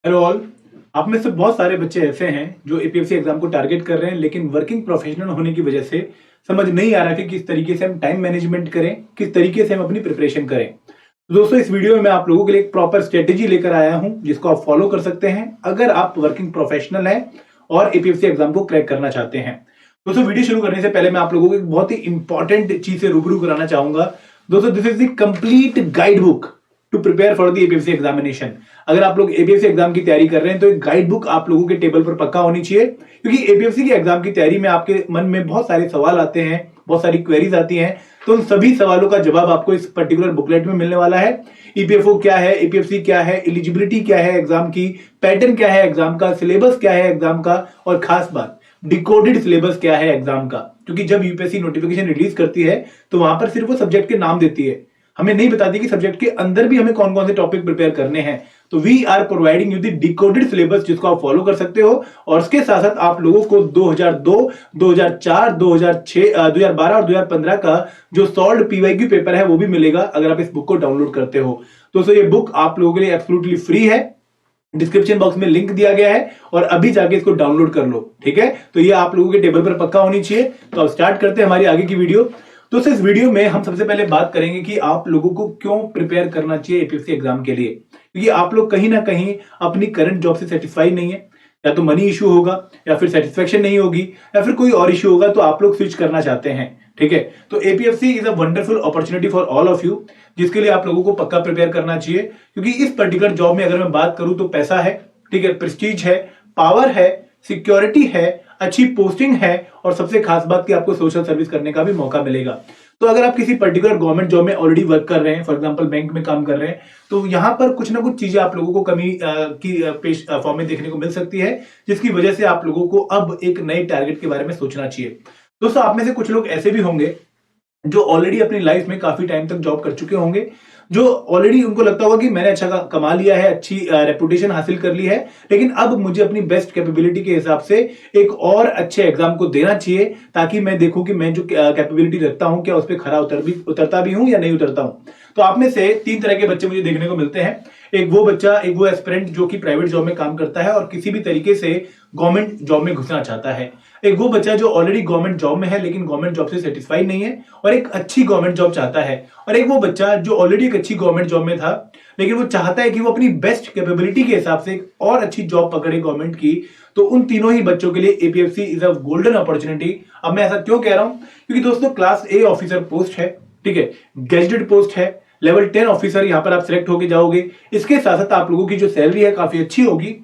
Hello all. आप में से बहुत सारे बच्चे ऐसे हैं जो एपीएससी एग्जाम को टारगेट कर रहे हैं, लेकिन वर्किंग प्रोफेशनल होने की वजह से समझ नहीं आ रहा कि किस तरीके से हम टाइम मैनेजमेंट करें, किस तरीके से हम अपनी प्रिपरेशन करें। तो दोस्तों, इस वीडियो में मैं आप लोगों के लिए एक प्रॉपर स्ट्रेटेजी लेकर आया हूं जिसको आप फॉलो कर सकते हैं अगर आप वर्किंग प्रोफेशनल हैं और एपीएससी एग्जाम को क्रैक करना चाहते हैं। दोस्तों, वीडियो शुरू करने से पहले मैं आप लोगों को एक बहुत ही इंपॉर्टेंट चीज से रूबरू कराना चाहूंगा। दोस्तों, this is the complete guide book to prepare for the APSC examination. अगर आप लोग एपीएससी एग्जाम की तैयारी कर रहे हैं तो एक गाइड बुक आप लोगों के टेबल पर पक्का होनी चाहिए, क्योंकि एपीएससी की एग्जाम की तैयारी में आपके मन में बहुत सारे सवाल आते हैं, बहुत सारी क्वेरीज आती हैं। तो उन सभी सवालों का जवाब आपको इस पर्टिकुलर बुकलेट में मिलने वाला है। ईपीएफओ क्या है, एपीएफसी क्या है, एलिजिबिलिटी क्या है एग्जाम की, पैटर्न क्या है एग्जाम का, सिलेबस क्या है एग्जाम का, और खास बात डिकोडेड सिलेबस क्या है एग्जाम का। क्योंकि जब यूपीएससी नोटिफिकेशन रिलीज करती है तो वहां पर सिर्फ वो सब्जेक्ट के नाम देती है, हमें नहीं बताती कि सब्जेक्ट के अंदर भी हमें कौन कौन से टॉपिक प्रिपेयर करने हैं। तो we are providing you the decoded syllabus जिसको आप फॉलो कर सकते हो, और उसके साथ साथ आप लोगों को 2002, 2004, 2006, 2012 और 2015 का जो सॉल्व्ड पीवाईक्यू पेपर है वो भी मिलेगा अगर आप इस बुक को डाउनलोड करते हो। दोस्तों, ये बुक आप लोगों के लिए एब्सोल्युटली फ्री है। डिस्क्रिप्शन बॉक्स में लिंक दिया गया है और अभी जाके इसको डाउनलोड कर लो, ठीक है। तो ये आप लोगों के टेबल पर पक्का होनी चाहिए। तो अब स्टार्ट करते हैं हमारी आगे की वीडियो। तो इस वीडियो में हम सबसे पहले बात करेंगे कि आप लोगों को क्यों प्रिपेयर करना चाहिए एपीएससी एग्जाम के लिए। क्योंकि आप लोग कहीं ना कहीं अपनी करंट जॉब से सेटिस्फाई नहीं है, या तो मनी इशू होगा, या फिर सेटिस्फेक्शन नहीं होगी, या फिर कोई और इशू होगा, तो आप लोग स्विच करना चाहते हैं, ठीक है। तो APSC is a wonderful opportunity for all of you, जिसके लिए आप लोगों को पक्का प्रिपेयर करना चाहिए। क्योंकि इस पर्टिकुलर जॉब में अगर मैं बात करूं तो पैसा है, ठीक है, प्रेस्टीज है, पावर है, सिक्योरिटी है, अच्छी पोस्टिंग है, और सबसे खास बात कि आपको सोशल सर्विस करने का भी मौका मिलेगा। तो अगर आप किसी पर्टिकुलर गवर्नमेंट जॉब में ऑलरेडी वर्क कर रहे हैं, फॉर एग्जांपल बैंक में काम कर रहे हैं, तो यहां पर कुछ ना कुछ चीजें आप लोगों को कमी की पेश फॉर्म में देखने को मिल सकती है, जिसकी वजह से आप लोगों को अब एक नए टारगेट के बारे में सोचना चाहिए। दोस्तों, आप में से कुछ लोग ऐसे भी होंगे जो ऑलरेडी अपनी लाइफ में काफी टाइम तक जॉब कर चुके होंगे, जो ऑलरेडी उनको लगता होगा कि मैंने अच्छा कमा लिया है, अच्छी रेपुटेशन हासिल कर ली है, लेकिन अब मुझे अपनी बेस्ट कैपेबिलिटी के हिसाब से एक और अच्छे एग्जाम को देना चाहिए, ताकि मैं देखूं कि मैं जो कैपेबिलिटी रखता हूं क्या उस पर खरा उतरता भी हूं या नहीं उतरता हूं। तो आप में से तीन तरह के बच्चे मुझे देखने को मिलते हैं। एक वो बच्चा, एक वो एस्पिरेंट जो कि प्राइवेट जॉब में काम करता है और किसी भी तरीके से गवर्नमेंट जॉब में घुसना चाहता है। एक वो बच्चा जो ऑलरेडी गवर्नमेंट जॉब में है लेकिन गवर्नमेंट जॉब से सेटिस्फाई नहीं है और एक अच्छी गवर्नमेंट जॉब चाहता है। और एक वो बच्चा जो ऑलरेडी एक अच्छी गवर्नमेंट जॉब में था, लेकिन वो चाहता है कि वो अपनी बेस्ट कैपेबिलिटी के हिसाब से एक और अच्छी जॉब पकड़े गवर्नमेंट की। तो उन तीनों ही बच्चों के लिए APFC is a golden opportunity. अब मैं ऐसा क्यों कह रहा हूं? क्योंकि दोस्तों, क्लास ए ऑफिसर पोस्ट है, ठीक है, गेजेटेड पोस्ट है, लेवल 10 ऑफिसर यहां पर आप सिलेक्ट होके जाओगे। इसके साथ साथ आप लोगों की जो सैलरी है काफी अच्छी होगी।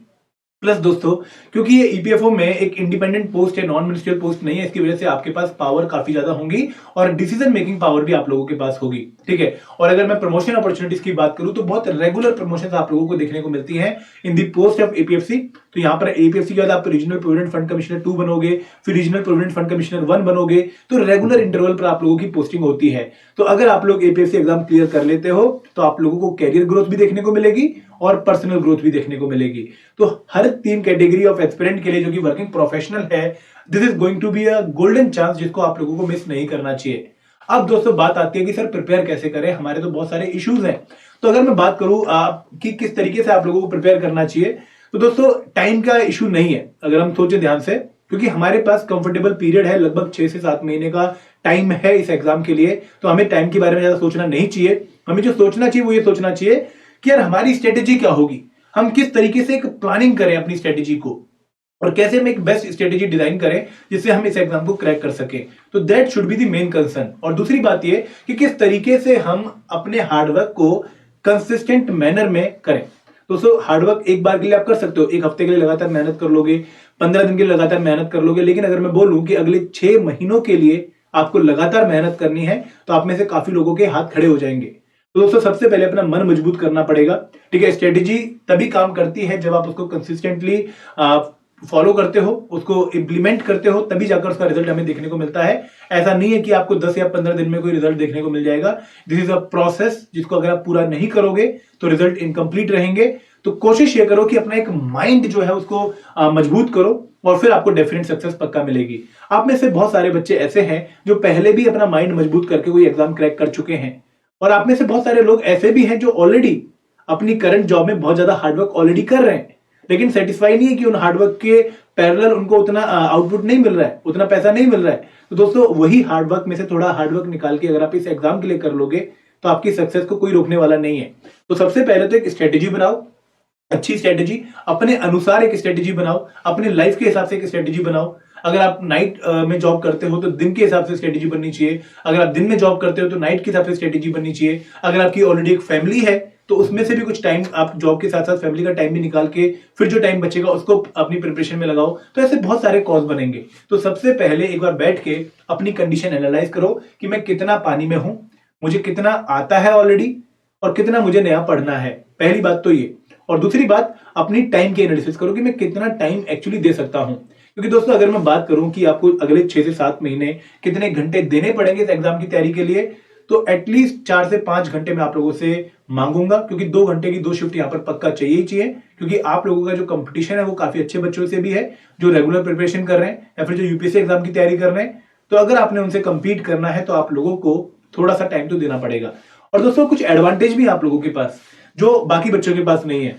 प्लस दोस्तों, क्योंकि ये ईपीएफओ में एक इंडिपेंडेंट पोस्ट है, नॉन मिनिस्ट्रियल पोस्ट नहीं है, इसकी वजह से आपके पास पावर काफी ज्यादा होंगी और डिसीजन मेकिंग पावर भी आप लोगों के पास होगी, ठीक है। और अगर मैं प्रमोशन अपॉर्चुनिटीज की बात करूं तो बहुत रेगुलर प्रमोशन आप लोगों को देखने को मिलती है इन दी पोस्ट ऑफ एपीएफसी। तो यहाँ पर एपीएफसी के बाद आप रीजनल प्रोविडेंट फंड कमिश्नर 2 बनोगे, फिर रीजनल प्रोविडेंट फंड कमिश्नर 1 बनोगे। तो रेगुलर इंटरवल पर आप लोगों की पोस्टिंग होती है। तो अगर आप लोग एपीएससी एग्जाम क्लियर कर लेते हो तो आप लोगों को कैरियर ग्रोथ भी देखने को मिलेगी और पर्सनल ग्रोथ भी देखने को मिलेगी। तो हर 3 कैटेगरी ऑफ एस्पिरेंट के लिए जो कि वर्किंग प्रोफेशनल है, this is going to be a golden chance जिसको आप लोगों को मिस नहीं करना चाहिए। अब दोस्तों, बात आती है कि सर प्रिपेयर कैसे करें, हमारे तो बहुत सारे इश्यूज हैं। तो अगर मैं बात करूं कि किस तरीके से आप लोगों को प्रिपेयर करना चाहिए, तो दोस्तों टाइम का इशू नहीं है अगर हम सोचे ध्यान से, क्योंकि हमारे पास कंफर्टेबल पीरियड है, लगभग 6 से 7 महीने का टाइम है इस एग्जाम के लिए। तो हमें टाइम के बारे में ज्यादा सोचना नहीं चाहिए। हमें जो सोचना चाहिए वो ये सोचना चाहिए कि यार हमारी स्ट्रेटेजी क्या होगी, हम किस तरीके से एक प्लानिंग करें अपनी स्ट्रेटेजी को, और कैसे हम एक बेस्ट स्ट्रेटेजी डिजाइन करें जिससे हम इस एग्जाम को क्रैक कर सकें। तो that should be the main concern. और दूसरी बात ये कि किस तरीके से हम अपने हार्डवर्क को कंसिस्टेंट मैनर में करें। दोस्तों, हार्डवर्क एक बार के लिए आप कर सकते हो, एक हफ्ते के लिए लगातार मेहनत कर लोगे, 15 दिन के लिए लगातार मेहनत कर लोगे, लेकिन अगर मैं बोलूं कि अगले 6 महीनों के लिए आपको लगातार मेहनत करनी है तो आप में से काफी लोगों के हाथ खड़े हो जाएंगे। तो दोस्तों, सबसे पहले अपना मन मजबूत करना पड़ेगा, ठीक है। स्ट्रेटेजी तभी काम करती है जब आप उसको कंसिस्टेंटली फॉलो करते हो, उसको इंप्लीमेंट करते हो, तभी जाकर उसका रिजल्ट हमें देखने को मिलता है। ऐसा नहीं है कि आपको 10 या 15 दिन में कोई रिजल्ट देखने को मिल जाएगा। दिस इज अ प्रोसेस जिसको अगर आप पूरा नहीं करोगे तो रिजल्ट इनकम्प्लीट रहेंगे। तो कोशिश ये करो कि अपना एक माइंड जो है उसको मजबूत करो और फिर आपको डेफिनेट सक्सेस पक्का मिलेगी। आप में से बहुत सारे बच्चे ऐसे हैं जो पहले भी अपना माइंड मजबूत करके कोई एग्जाम क्रैक कर चुके हैं, और आप में से बहुत सारे लोग ऐसे भी हैं जो ऑलरेडी अपनी करंट जॉब में बहुत ज्यादा हार्डवर्क ऑलरेडी कर रहे हैं। लेकिन सेटिस्फाई नहीं है कि उन हार्डवर्क के पैरेलल उनको उतना आउटपुट नहीं मिल रहा है, उतना पैसा नहीं मिल रहा है। तो दोस्तों वही हार्डवर्क में से थोड़ा हार्डवर्क निकाल के अगर आप इस एग्जाम के लिए कर लोगे तो आपकी सक्सेस को कोई रोकने वाला नहीं है। तो सबसे पहले तो एक स्ट्रेटेजी बनाओ, अच्छी स्ट्रेटेजी, अपने अनुसार एक स्ट्रेटेजी बनाओ, अपने लाइफ के हिसाब से एक स्ट्रेटेजी बनाओ। अगर आप नाइट में जॉब करते हो तो दिन के हिसाब से स्ट्रेटेजी बननी चाहिए, अगर आप दिन में जॉब करते हो तो नाइट के हिसाब से स्ट्रेटेजी बननी चाहिए। अगर आपकी ऑलरेडी एक फैमिली है तो उसमें से भी कुछ टाइम आप जॉब के साथ साथ फैमिली का टाइम भी निकाल के फिर जो टाइम बचेगा उसको अपनी प्रिपरेशन में लगाओ। तो ऐसे बहुत सारे कॉज बनेंगे। तो सबसे पहले एक बार बैठ के अपनी कंडीशन एनालाइज करो कि मैं कितना पानी में हूं, मुझे कितना आता है ऑलरेडी और कितना मुझे नया पढ़ना है। पहली बात तो ये। और दूसरी बात, अपनी टाइम की एनालिसिस करो कि मैं कितना टाइम एक्चुअली दे सकता हूं। क्योंकि दोस्तों अगर मैं बात करूं कि आपको अगले 6 से 7 महीने कितने घंटे देने पड़ेंगे इस एग्जाम की तैयारी के लिए, तो एटलीस्ट 4 से 5 घंटे मैं आप लोगों से मांगूंगा। क्योंकि 2 घंटे की 2 शिफ्ट यहां पर पक्का चाहिए ही चाहिए। क्योंकि आप लोगों का जो कंपटीशन है वो काफी अच्छे बच्चों से भी है जो रेगुलर प्रिपरेशन कर रहे हैं या फिर जो यूपीएससी एग्जाम की तैयारी कर रहे हैं। तो अगर आपने उनसे कंपीट करना है तो आप लोगों को थोड़ा सा टाइम तो देना पड़ेगा। और दोस्तों कुछ एडवांटेज भी आप लोगों के पास जो बाकी बच्चों के पास नहीं है।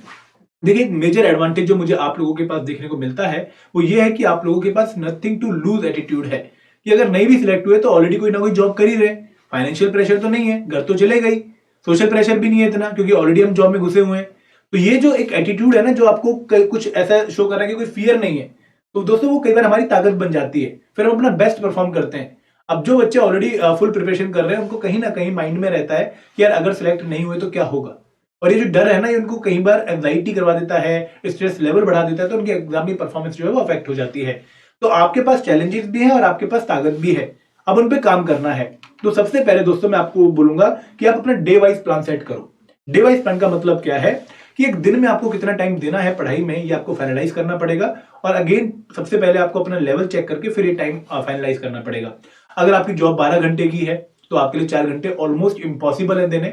देखिए, एक मेजर एडवांटेज जो मुझे आप लोगों के पास देखने को मिलता है वो ये है कि आप लोगों के पास नथिंग टू लूज एटीट्यूड है कि अगर नहीं भी सिलेक्ट हुए तो ऑलरेडी कोई ना कोई जॉब कर ही रहे। फाइनेंशियल प्रेशर तो नहीं है, घर तो चले गई, सोशल प्रेशर भी नहीं है इतना क्योंकि ऑलरेडी हम जॉब में घुसे हुए हैं। तो ये जो एक एटीट्यूड है ना जो आपको कुछ ऐसा शो कर रहा है कि कोई फियर नहीं है, तो दोस्तों वो कई बार हमारी ताकत बन जाती है, फिर हम अपना बेस्ट परफॉर्म करते हैं। अब जो बच्चे ऑलरेडी फुल प्रिपरेशन कर रहे हैं उनको कहीं ना कहीं माइंड में रहता है कि यार अगर सिलेक्ट नहीं हुए तो क्या होगा। और ये जो डर है ना ये उनको कई बार एंजाइटी करवा देता है, स्ट्रेस लेवल बढ़ा देता है, तो उनकी एग्जाम की परफॉर्मेंस जो है वो अफेक्ट हो जाती है। तो आपके पास चैलेंजेस भी है और आपके पास ताकत भी है, अब उन पे काम करना है। तो सबसे पहले दोस्तों मैं आपको बोलूंगा कि आप अपना डे वाइज प्लान सेट करो। डे वाइज प्लान का मतलब क्या है कि एक दिन में आपको कितना टाइम देना है पढ़ाई में ये आपको फाइनलाइज करना पड़ेगा। और अगेन सबसे पहले आपको अपना लेवल चेक करके फिर ये टाइम फाइनलाइज करना पड़ेगा। अगर आपकी जॉब 12 घंटे की है तो आपके लिए 4 घंटे ऑलमोस्ट इम्पॉसिबल है देने,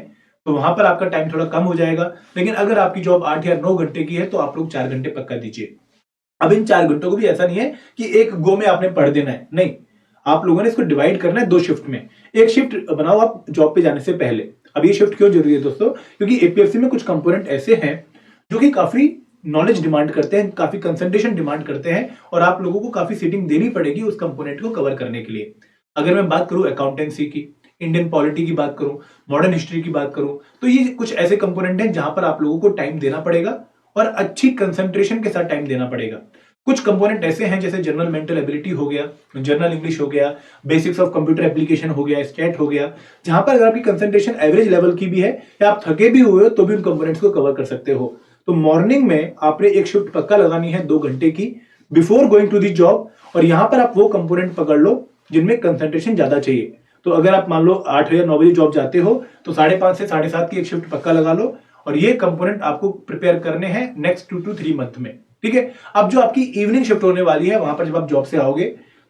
तो वहां पर आपका टाइम थोड़ा कम हो जाएगा। लेकिन अगर आपकी जॉब 8 या 9 घंटे की है तो आप लोग 4 घंटे पक्का दीजिए। अब इन 4 घंटों को भी ऐसा नहीं है कि एक गो में आपने पढ़ देना है, नहीं, आप लोगों ने इसको डिवाइड करना है 2 शिफ्ट में। एक शिफ्ट बनाओ आप जॉब पे जाने से पहले। अब ये शिफ्ट क्यों जरूरी है दोस्तों, क्योंकि एपीएससी में कुछ कंपोनेंट ऐसे हैं जो कि काफी नॉलेज डिमांड करते हैं, काफी कंसंट्रेशन डिमांड करते हैं और आप लोगों को काफी सीटिंग देनी पड़ेगी उस कंपोनेंट को कवर करने के लिए। अगर मैं बात करूं अकाउंटेंसी की, इंडियन पॉलिटी की बात करूं, मॉडर्न हिस्ट्री की बात करूं, तो ये कुछ ऐसे कंपोनेंट हैं जहां पर आप लोगों को टाइम देना पड़ेगा और अच्छी कंसंट्रेशन के साथ टाइम देना पड़ेगा। कुछ कंपोनेंट ऐसे हैं जैसे जनरल मेंटल एबिलिटी हो गया, जनरल इंग्लिश हो गया, बेसिक्स ऑफ कंप्यूटर एप्लीकेशन हो गया, स्टैट हो गया, जहां पर अगर आपकी कंसंट्रेशन एवरेज लेवल की भी है या आप थके भी हुए हो तो भी उन कंपोनेंट्स को कवर कर सकते हो। तो मॉर्निंग में आपने एक शिफ्ट पक्का लगानी है 2 घंटे की before going to the job, और यहां पर आप वो कंपोनेंट पकड़ लो जिनमें कंसंट्रेशन ज्यादा चाहिए। तो अगर आप मान लो 8 या 9 बजे जॉब जाते हो तो 5:30 से 7:30 की एक शिफ्ट पक्का लगा लो और ये कंपोनेंट आपको प्रिपेयर करने हैं नेक्स्ट 2 to 3 मंथ में, ठीक है। अब जो आपकी इवनिंग शिफ्ट होने वाली है वहां पर जब आप जॉब से आओगे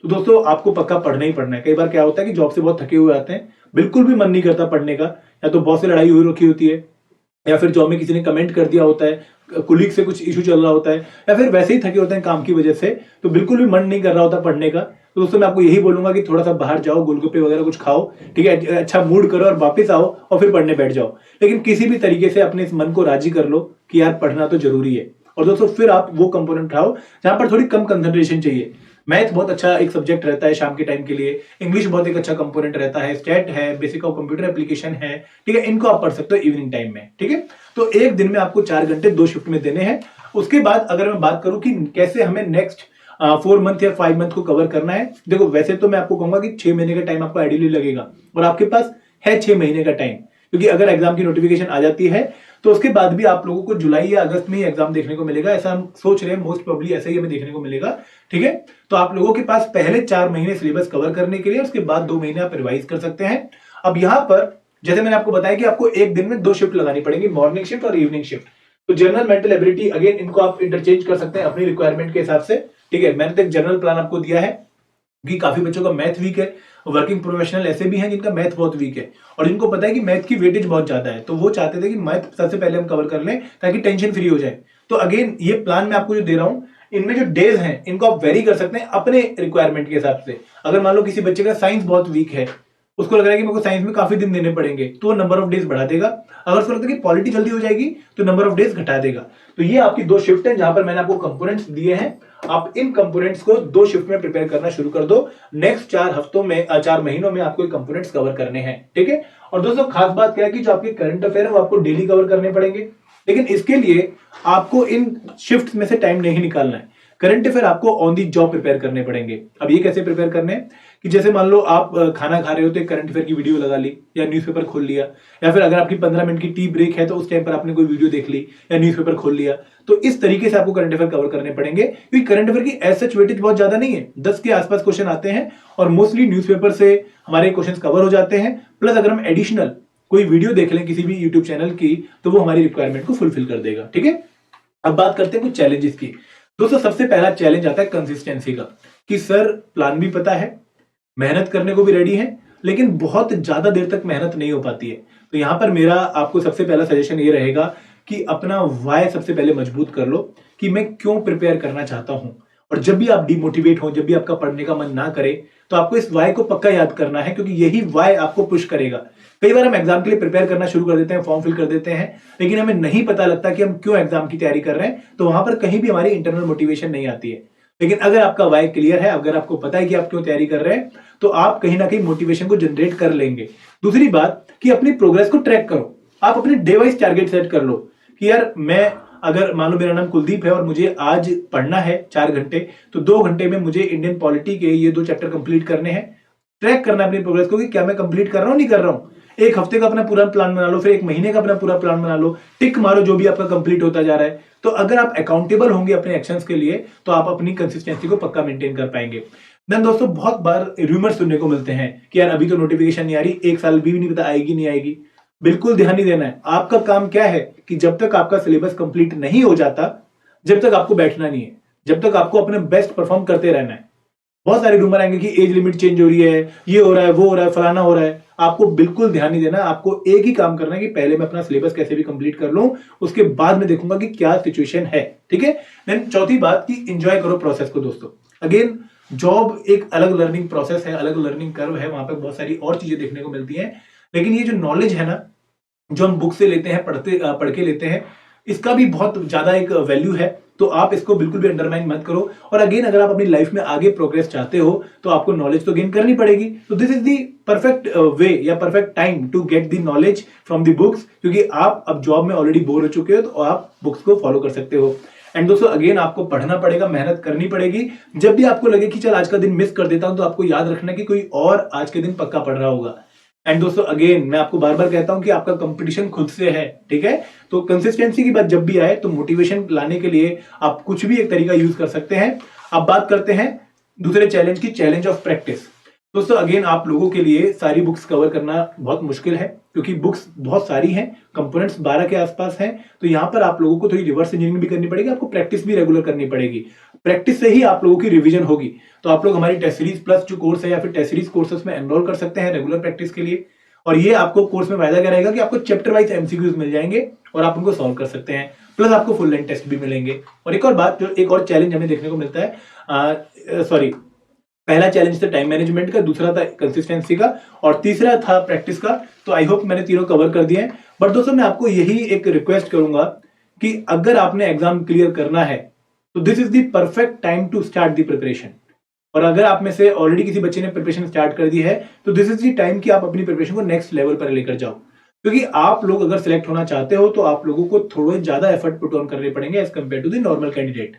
तो दोस्तों आपको पक्का पढ़ना ही पढ़ना है। कई बार क्या होता है कि जॉब से बहुत थके हुए आते हैं, बिल्कुल भी मन नहीं करता पढ़ने का, या तो बॉस से लड़ाई हुई रखी होती है या फिर जॉब में किसी ने कमेंट कर दिया होता है, कुलीग से कुछ इशू चल रहा होता है, या फिर वैसे ही थके होते हैं काम की वजह से, तो बिल्कुल भी मन नहीं कर रहा होता पढ़ने का। तो दोस्तों मैं आपको यही बोलूंगा कि थोड़ा सा बाहर जाओ, गोलगप्पे वगैरह कुछ खाओ, ठीक है, अच्छा मूड करो और वापस आओ और फिर पढ़ने बैठ जाओ। लेकिन किसी भी तरीके से अपने इस मन को राजी कर लो कि यार पढ़ना तो जरूरी है। और दोस्तों फिर आप वो कंपोनेंट उठाओ जहां पर थोड़ी कम कंसंट्रेशन चाहिए। मैथ बहुत अच्छा एक सब्जेक्ट रहता है शाम के टाइम के लिए, इंग्लिश बहुत एक अच्छा कंपोनेंट रहता है, स्टैट है, बेसिक ऑफ कंप्यूटर एप्लीकेशन है, ठीक है, इनको आप पढ़ सकते हो इवनिंग टाइम में, ठीक है। तो एक दिन में आपको 4 घंटे 2 शिफ्ट में देने हैं। उसके बाद अगर मैं बात करूं कि कैसे हमें नेक्स्ट 4 मंथ या 5 मंथ को कवर करना है, देखो वैसे तो मैं आपको कहूंगा कि 6 महीने का टाइम आपको आइडियली लगेगा और आपके पास है 6 महीने का टाइम, क्योंकि अगर एग्जाम की नोटिफिकेशन आ जाती है तो उसके बाद भी आप लोगों को जुलाई या अगस्त में ही एग्जाम देखने को मिलेगा, ऐसा हम सोच रहे हैं, मोस्ट प्रोबेबली ऐसा ही हमें देखने को मिलेगा, ठीक है। तो आप लोगों के पास पहले 4 महीने सिलेबस कवर करने के लिए, उसके बाद 2 महीने आप रिवाइज कर सकते हैं। अब यहां पर जैसे मैंने आपको बताया कि आपको एक दिन में 2 शिफ्ट लगानी पड़ेगी, मॉर्निंग शिफ्ट और इवनिंग शिफ्ट। तो जनरल मेंटल एबिलिटी अगेन इनको आप इंटरचेंज कर सकते हैं अपनी रिक्वायरमेंट के हिसाब से, ठीक है। मैंने तो एक जनरल प्लान आपको दिया है कि काफी बच्चों का मैथ वीक है, वर्किंग प्रोफेशनल ऐसे भी हैं जिनका मैथ बहुत वीक है और जिनको पता है कि मैथ की वेटेज बहुत ज्यादा है, तो वो चाहते थे कि मैथ सबसे पहले हम कवर कर लें ताकि टेंशन फ्री हो जाए। तो अगेन ये प्लान मैं आपको जो दे रहा हूं इनमें जो डेज हैं इनको आप वेरी कर सकते हैं अपने रिक्वायरमेंट के हिसाब से। अगर मान लो किसी बच्चे का साइंस बहुत वीक है उसको लग रहा है कि मेरे को साइंस में काफी दिन देने पड़ेंगे, तो वो नंबर ऑफ डेज बढ़ा देगा। अगर उसको लगता है कि पॉलिटी जल्दी हो जाएगी तो नंबर ऑफ डेज घटा देगा। तो ये आपकी 2 शिफ्ट है जहां पर मैंने आपको कंपोनेंट्स दिए हैं। आप इन कंपोनेंट्स को 2 शिफ्ट में प्रिपेयर करना शुरू कर दो। नेक्स्ट 4 हफ्तों में 4 महीनों में आपको कंपोनेंट्स कवर करने हैं, ठीक है। और दोस्तों खास बात क्या है कि जो आपके करंट अफेयर है वो आपको डेली कवर करने पड़ेंगे, लेकिन इसके लिए आपको इन शिफ्ट में से टाइम नहीं निकालना है। करंट अफेयर आपको ऑन दी जॉब प्रिपेयर करने पड़ेंगे। अब ये कैसे प्रिपेयर करने हैं कि जैसे मान लो आप खाना खा रहे हो तो एक करंट अफेयर की वीडियो लगा ली या न्यूज़पेपर खोल लिया, या फिर अगर आपकी 15 मिनट की टी ब्रेक है तो उस टाइम पर आपने कोई वीडियो देख ली या न्यूज़पेपर खोल लिया। तो इस तरीके से आपको करंट अफेयर कवर करने पड़ेंगे, क्योंकि करंट अफेयर की एज सच वेटेज बहुत ज्यादा नहीं है, 10 के आसपास क्वेश्चन आते हैं और मोस्टली न्यूज़पेपर से हमारे क्वेश्चन कवर हो जाते हैं। प्लस अगर हम एडिशनल कोई वीडियो देख लें किसी भी यूट्यूब चैनल की तो वो हमारी रिक्वायरमेंट को फुलफिल कर देगा, ठीक है। अब बात करते हैं कुछ चैलेंजेस की। दोस्तों सबसे पहला चैलेंज आता है कंसिस्टेंसी का, कि सर प्लान भी पता है, मेहनत करने को भी रेडी है, लेकिन बहुत ज्यादा देर तक मेहनत नहीं हो पाती है। तो यहां पर मेरा आपको सबसे पहला सजेशन ये रहेगा कि अपना वाय सबसे पहले मजबूत कर लो कि मैं क्यों प्रिपेयर करना चाहता हूं। और जब भी आप डिमोटिवेट हो, जब भी आपका पढ़ने का मन ना करे, तो आपको इस वाय को पक्का याद करना है, क्योंकि यही वाय आपको पुश करेगा। कई बार हम एग्जाम के लिए प्रिपेयर करना शुरू कर देते हैं, फॉर्म फिल कर देते हैं, लेकिन हमें नहीं पता लगता कि हम क्यों एग्जाम की तैयारी कर रहे हैं, तो वहां पर कहीं भी हमारी इंटरनल मोटिवेशन नहीं आती है। लेकिन अगर आपका वाय क्लियर है, अगर आपको पता है कि आप क्यों तैयारी कर रहे हैं, तो आप कहीं ना कहीं मोटिवेशन को जनरेट कर लेंगे। दूसरी बात कि अपनी प्रोग्रेस को ट्रैक करो। आप अपने डे वाइज टारगेट सेट कर लो कि यार मैं, अगर मान लो मेरा नाम कुलदीप है और मुझे आज पढ़ना है 4 घंटे, तो 2 घंटे में मुझे इंडियन पॉलिटी के ये 2 चैप्टर कंप्लीट करने हैं। ट्रैक करना अपनी प्रोग्रेस को कि क्या मैं कंप्लीट कर रहा हूं नहीं कर रहा हूं। 1 हफ्ते का अपना पूरा प्लान बना लो, फिर 1 महीने का अपना पूरा प्लान बना लो, टिक मारो जो भी आपका कंप्लीट होता जा रहा है। तो अगर आप अकाउंटेबल होंगे अपने एक्शंस के लिए, तो आप अपनी कंसिस्टेंसी को पक्का मेंटेन कर पाएंगे। देन दोस्तों बहुत बार रूमर सुनने को मिलते हैं कि यार अभी तो नोटिफिकेशन नहीं आ रही, 1 साल भी नहीं पता आएगी नहीं आएगी। बिल्कुल ध्यान नहीं देना है। आपका काम क्या है कि जब तक आपका सिलेबस कंप्लीट नहीं हो जाता, जब तक आपको बैठना नहीं है, जब तक आपको अपने बेस्ट परफॉर्म करते रहना है। बहुत सारे रूमर आएंगे कि एज लिमिट चेंज हो रही है, ये हो रहा है, वो हो रहा है, फलाना हो रहा है। आपको बिल्कुल ध्यान नहीं देना। आपको एक ही काम करना है कि पहले मैं अपना सिलेबस कैसे भी कंप्लीट कर लूं, उसके बाद मैं देखूंगा कि क्या सिचुएशन है, ठीक है। देन चौथी बात कि एंजॉय करो प्रोसेस को। दोस्तों अगेन, जॉब एक अलग लर्निंग प्रोसेस है, अलग लर्निंग कर्व है, वहां पर बहुत सारी और चीजें देखने को मिलती है। लेकिन ये जो नॉलेज है ना, जो हम बुक से लेते हैं, पढ़ के लेते हैं, इसका भी बहुत ज्यादा एक वैल्यू है। तो आप इसको बिल्कुल भी अंडरमाइन मत करो। और अगेन, अगर आप अपनी लाइफ में आगे प्रोग्रेस चाहते हो तो आपको नॉलेज तो गेन करनी पड़ेगी। तो this is the perfect way या perfect time to get the knowledge from the books, क्योंकि आप अब जॉब में ऑलरेडी बोर हो चुके हो, तो आप बुक्स को फॉलो कर सकते हो। एंड दोस्तों अगेन, आपको पढ़ना पड़ेगा, मेहनत करनी पड़ेगी। जब भी आपको लगे कि चल आज का दिन मिस कर देता हूं, तो आपको याद रखना कि कोई और आज के दिन पक्का पढ़ रहा होगा। एंड दोस्तों अगेन, मैं आपको बार बार कहता हूं कि आपका कंपटीशन खुद से है, ठीक है। तो कंसिस्टेंसी की बात जब भी आए तो मोटिवेशन लाने के लिए आप कुछ भी एक तरीका यूज कर सकते हैं। अब बात करते हैं दूसरे चैलेंज की, चैलेंज ऑफ प्रैक्टिस। दोस्तों अगेन, आप लोगों के लिए सारी बुक्स कवर करना बहुत मुश्किल है, क्योंकि बुक्स बहुत सारी हैं, कंपोनेंट्स 12 के आसपास हैं। तो यहां पर आप लोगों को थोड़ी रिवर्स इंजीनियरिंग भी करनी पड़ेगी, आपको प्रैक्टिस भी रेगुलर करनी पड़ेगी। प्रैक्टिस से ही आप लोगों की रिवीजन होगी। तो आप लोग हमारी टेस्ट सीरीज प्लस जो कोर्स है या फिर टेस्ट सीरीज कोर्सेस में एनरोल कर सकते हैं रेगुलर प्रैक्टिस के लिए। और ये आपको कोर्स में फायदा क्या रहेगा कि आपको चैप्टर वाइज एमसीक्यूज मिल जाएंगे और आप उनको सॉल्व कर सकते हैं। प्लस आपको फुल लेंथ टेस्ट भी मिलेंगे। और एक और बात, जो एक और चैलेंज हमें देखने को मिलता है, पहला चैलेंज था टाइम मैनेजमेंट का, दूसरा था कंसिस्टेंसी का, और तीसरा था प्रैक्टिस का। तो आई होप मैंने तीनों कवर कर दिए हैं। बट दोस्तों मैं आपको यही एक रिक्वेस्ट करूंगा कि अगर आपने एग्जाम क्लियर करना है तो this is the perfect time to start the preparation. और अगर आप में से ऑलरेडी किसी बच्चे ने प्रिपरेशन स्टार्ट कर दी है, तो दिस इज द टाइम कि आप अपनी प्रिपरेशन को नेक्स्ट लेवल पर लेकर जाओ। क्योंकि आप लोग अगर सिलेक्ट होना चाहते हो तो आप लोगों को थोड़े ज्यादा एफर्ट पुट ऑन करने पड़ेंगे as compare to the normal candidate.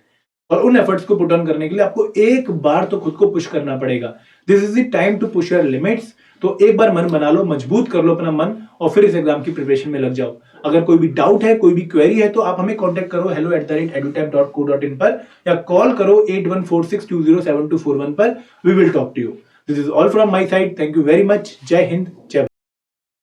और उन एफर्ट्स को पुट ऑन करने के लिए आपको एक बार तो खुद को पुश करना पड़ेगा। This is the time to push your limits. तो एक बार मन बना लो, मजबूत कर लो अपना मन, और फिर इस एग्जाम की प्रिपरेशन में लग जाओ। अगर कोई भी डाउट है, कोई भी क्वेरी है, तो आप हमें कांटेक्ट करो hello@edutech.co.in पर, या कॉल करो 8146207241 पर। We will talk to you. This is all from my side. Thank you very much. जय हिंद, जय